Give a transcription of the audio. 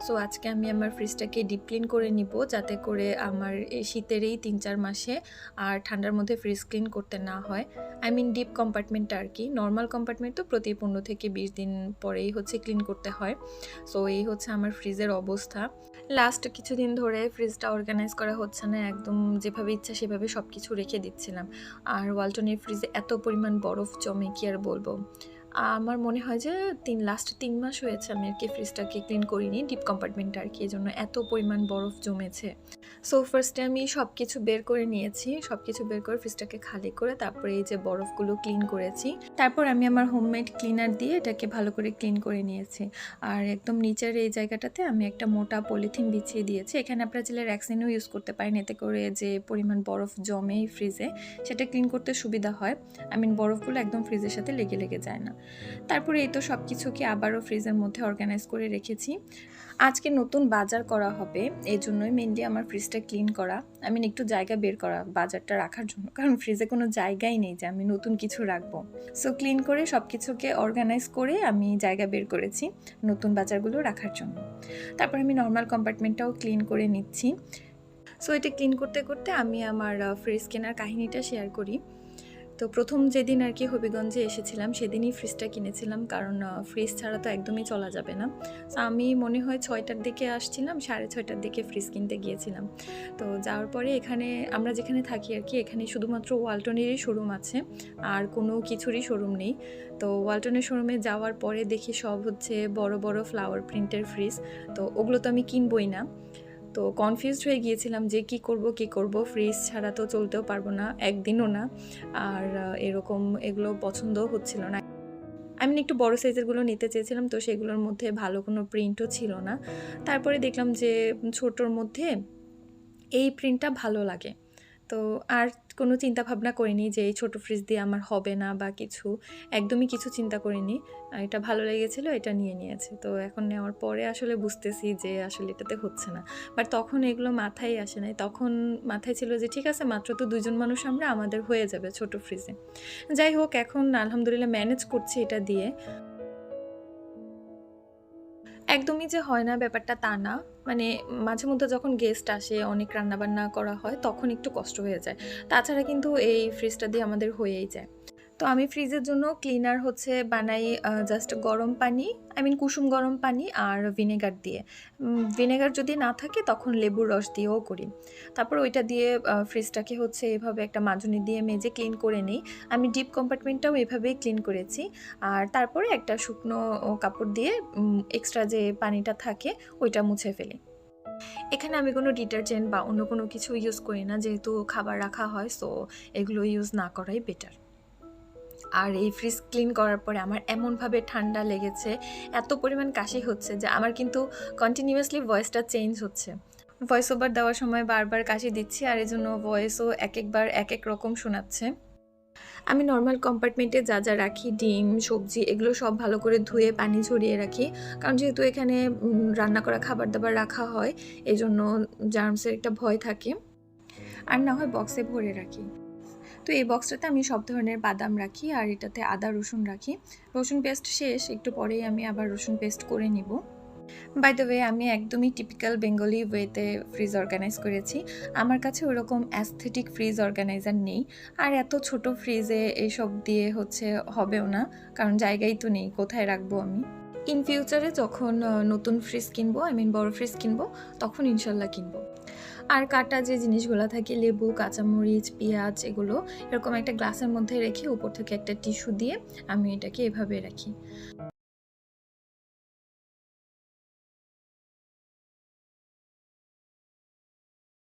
So আজকে আমি আমার ফ্রিজটাকে ডিপ ক্লিন করে নিব, যাতে করে আমার এই শীতের এই ৩-৪ মাসে আর ঠান্ডার মধ্যে ফ্রিজ ক্লিন করতে না হয়। আই মিন ডিপ কম্পার্টমেন্টটা আর কি। নর্মাল কম্পার্টমেন্ট তো প্রতি ১৫ থেকে ২০ দিন পরেই হচ্ছে ক্লিন করতে হয়। সো এই হচ্ছে আমার ফ্রিজের অবস্থা। লাস্ট কিছুদিন ধরে ফ্রিজটা অর্গানাইজ করা হচ্ছে না, একদম যেভাবে ইচ্ছা সেভাবে সব কিছু রেখে দিচ্ছিলাম। আর ওয়ালটনের ফ্রিজে এত পরিমাণ বরফ জমে কি আর বলবো। আমার মনে হয় যে লাস্ট ৩ মাস হয়েছে আমি আর কি ফ্রিজটাকে ক্লিন করিনি, ডিপ কম্পার্টমেন্টটা আর কি, এজন্য এত পরিমাণ বরফ জমেছে। সো ফার্স্টে আমি সব কিছু বের করে নিয়েছি, সব কিছু বের করে ফ্রিজটাকে খালি করে তারপরে এই যে বরফগুলো ক্লিন করেছি। তারপর আমি আমার হোমমেড ক্লিনার দিয়ে এটাকে ভালো করে ক্লিন করে নিয়েছি। আর একদম নিচের এই জায়গাটাতে আমি একটা মোটা পলিথিন বিছিয়ে দিয়েছি। এখানে আপনারা চাইলে র্যাক্সিনও ইউজ করতে পারেন, এতে করে যে পরিমাণ বরফ জমে ফ্রিজে সেটা ক্লিন করতে সুবিধা হয়। আই মিন বরফগুলো একদম ফ্রিজের সাথে লেগে যায় না। তারপরে এই তো সব কিছুকে আবারও ফ্রিজের মধ্যে অর্গানাইজ করে রেখেছি। আজকে নতুন বাজার করা হবে, এই জন্যই মেনলি আমার ফ্রিজটা ক্লিন করা। আমি একটু জায়গা বের করা বাজারটা রাখার জন্য, কারণ ফ্রিজে কোনো জায়গাই নেই যে আমি নতুন কিছু রাখবো। সো ক্লিন করে সব কিছুকে অর্গানাইজ করে আমি জায়গা বের করেছি নতুন বাজারগুলো রাখার জন্য। তারপর আমি নর্মাল কম্পার্টমেন্টটাও ক্লিন করে নিচ্ছি। সো এটা ক্লিন করতে করতে আমি আমার ফ্রিজ কেনার কাহিনীটা শেয়ার করি। তো প্রথম যেদিন আর কি হবিগঞ্জে এসেছিলাম সেদিনই ফ্রিজটা কিনেছিলাম, কারণ ফ্রিজ ছাড়া তো একদমই চলা যাবে না। তো আমি মনে হয় ৬টার দিকে আসছিলাম, ৬:৩০টার দিকে ফ্রিজ কিনতে গিয়েছিলাম। তো যাওয়ার পরে এখানে আমরা যেখানে থাকি আর কি, এখানে শুধুমাত্র ওয়ালটনেরই শোরুম আছে, আর কোনো কিছুরই শোরুম নেই। তো ওয়ালটনের শোরুমে যাওয়ার পরে দেখি সব হচ্ছে বড় বড় ফ্লাওয়ার প্রিন্টের ফ্রিজ। তো ওগুলো তো আমি কিনবই না। তো কনফিউজড হয়ে গিয়েছিলাম যে কি করব, ফ্রিজ ছাড়া তো চলতেও পারবো না, একদিনও না। আর এরকম এগুলো পছন্দও হচ্ছিল না। আমি একটু বড় সাইজেরগুলো নিতে চেয়েছিলাম, তো সেগুলোর মধ্যে ভালো কোনো প্রিন্টও ছিল না। তারপরে দেখলাম যে ছোটোর মধ্যে এই প্রিন্টটা ভালো লাগে। তো আর কোনো চিন্তা ভাবনা করিনি যে এই ছোটো ফ্রিজ দিয়ে আমার হবে না বা কিছু, একদমই কিছু চিন্তা করিনি। এটা ভালো লেগেছিলো, এটা নিয়েছে। তো এখন নেওয়ার পরে আসলে বুঝতেছি যে আসলে এটাতে হচ্ছে না। বাট তখন এগুলো মাথায় আসে নাই, তখন মাথায় ছিল যে ঠিক আছে, মাত্র তো ২ জন মানুষ আমরা, আমাদের হয়ে যাবে ছোটো ফ্রিজে। যাই হোক, এখন আলহামদুলিল্লাহ ম্যানেজ করছি এটা দিয়ে। একদমই যে হয় না ব্যাপারটা তা না। মানে মাঝে মধ্যে যখন গেস্ট আসে, অনেক রান্নাবান্না করা হয়, তখন একটু কষ্ট হয়ে যায়। তাছাড়া কিন্তু এই ফ্রিজটা দিয়ে আমাদের হয়েই যায়। তো আমি ফ্রিজের জন্য ক্লিনার হচ্ছে বানাই জাস্ট গরম পানি, আই মিন কুসুম গরম পানি আর ভিনেগার দিয়ে। ভিনেগার যদি না থাকে তখন লেবুর রস দিয়েও করি। তারপর ওইটা দিয়ে ফ্রিজটাকে হচ্ছে এভাবে একটা মাজনি দিয়ে মেজে ক্লিন করে নিই। আমি ডিপ কম্পার্টমেন্টটাও এভাবেই ক্লিন করেছি। আর তারপরে একটা শুকনো কাপড় দিয়ে এক্সট্রা যে পানিটা থাকে ওইটা মুছে ফেলি। এখানে আমি কোনো ডিটারজেন্ট বা অন্য কোনো কিছু ইউজ করি না, যেহেতু খাবার রাখা হয়, সো এগুলো ইউজ না করাই বেটার। আর এই ফ্রিজ ক্লিন করার পরে আমার এমনভাবে ঠান্ডা লেগেছে, এত পরিমাণ কাশি হচ্ছে যে আমার কিন্তু কন্টিনিউয়াসলি ভয়েসটা চেঞ্জ হচ্ছে। ভয়েস ওভার দেওয়ার সময় বারবার কাশি দিচ্ছি, আর এই জন্য ভয়েসও একবার এক এক রকম শোনাচ্ছে। আমি নর্মাল কম্পার্টমেন্টে যা যা রাখি, ডিম, সবজি, এগুলো সব ভালো করে ধুয়ে পানি ঝরিয়ে রাখি, কারণ যেহেতু এখানে রান্না করা খাবার দাবার রাখা হয়, এই জন্য জার্মসের একটা ভয় থাকে। আর না হয় বক্সে ভরে রাখি। তো এই বক্সটাতে আমি সব ধরনের বাদাম রাখি, আর এটাতে আদা রসুন রাখি। রসুন পেস্ট শেষ, একটু পরেই আমি আবার রসুন পেস্ট করে নিব। বাই দ্য ওয়ে, আমি একদমই টিপিক্যাল বেঙ্গলি ওয়েতে ফ্রিজ অর্গানাইজ করেছি। আমার কাছে ওরকম অ্যাস্থেটিক ফ্রিজ অর্গানাইজার নেই, আর এত ছোট ফ্রিজে এইসব দিয়ে হচ্ছে হবেও না, কারণ জায়গাই তো নেই, কোথায় রাখবো আমি। ইন ফিউচারে যখন নতুন ফ্রিজ কিনবো, আই মিন বড় ফ্রিজ কিনবো, তখন ইনশাল্লাহ কিনবো। আর কাটা যে জিনিসগুলো থাকে, লেবু, কাঁচামরিচ, পেঁয়াজ, এগুলো এরকম একটা গ্লাসের মধ্যে রেখে উপর থেকে একটা টিস্যু দিয়ে আমি এটাকে এভাবে রাখি।